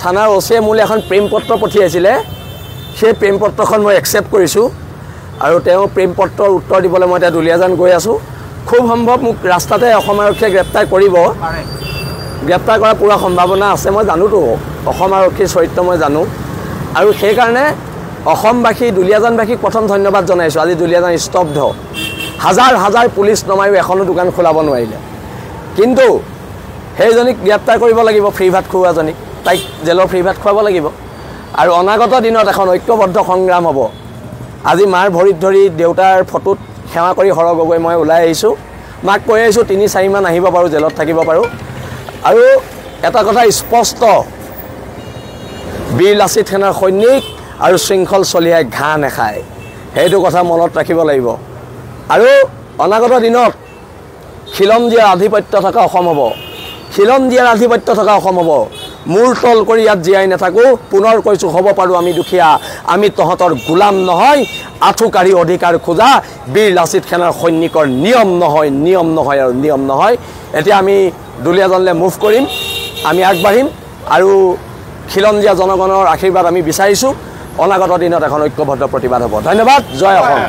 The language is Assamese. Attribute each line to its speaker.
Speaker 1: থানাৰ ওচিয়ে মোলৈ এখন প্ৰেম পত্ৰ পঠিয়াইছিলে সেই প্ৰেম পত্ৰখন মই একচেপ্ট কৰিছোঁ আৰু তেওঁ প্ৰেম পত্ৰৰ উত্তৰ দিবলৈ মই এতিয়া দুলীয়াজান গৈ আছোঁ খুব সম্ভৱ মোক ৰাস্তাতে অসম আৰক্ষীয়ে গ্ৰেপ্তাৰ কৰিব গ্ৰেপ্তাৰ কৰাৰ পূৰা সম্ভাৱনা আছে মই জানোতো অসম আৰক্ষীৰ চৰিত্ৰ মই জানো আৰু সেইকাৰণে অসমবাসী দুলীয়াজানবাসীক প্ৰথম ধন্যবাদ জনাইছোঁ আজি দুলীয়াজান স্তব্ধ হাজাৰ হাজাৰ পুলিচ নমায়ো এখনো দোকান খোলাব নোৱাৰিলে কিন্তু সেইজনীক গ্ৰেপ্তাৰ কৰিব লাগিব ফ্ৰী ভাত খুওৱাজনীক তাইক জেলৰ ফ্ৰী ভাত খুৱাব লাগিব আৰু অনাগত দিনত এখন ঐক্যবদ্ধ সংগ্ৰাম হ'ব আজি মাৰ ভৰিত ধৰি দেউতাৰ ফটোত সেৱা কৰি হৰ গগৈ মই ওলাই আহিছোঁ মাক কৈ আহিছোঁ ৩-৪ মান আহিব পাৰোঁ জেলত থাকিব পাৰোঁ আৰু এটা কথা স্পষ্ট বীৰ লাচিত সেনাৰ সৈনিক আৰু শৃংখল চলিয়াই ঘাঁহ নেখায় সেইটো কথা মনত ৰাখিব লাগিব আৰু অনাগত দিনত খিলঞ্জীয়াৰ আধিপত্য থকা অসম হ'ব খিলঞ্জীয়াৰ আধিপত্য থকা অসম হ'ব মূৰ তল কৰি ইয়াত জীয়াই নাথাকোঁ পুনৰ কৈছোঁ হ'ব পাৰোঁ আমি দুখীয়া আমি তহঁতৰ গোলাম নহয় আঁঠুকাঢ়ি অধিকাৰ খোজা বীৰ লাচিত সেনাৰ সৈনিকৰ নিয়ম নহয় আৰু নিয়ম নহয় এতিয়া আমি দুলীয়াজানলৈ মুভ কৰিম আমি আগবাঢ়িম আৰু খিলঞ্জীয়া জনগণৰ আশীৰ্বাদ আমি বিচাৰিছোঁ অনাগত দিনত এখন ঐক্যবদ্ধ প্ৰতিবাদ হ'ব ধন্যবাদ জয় অসম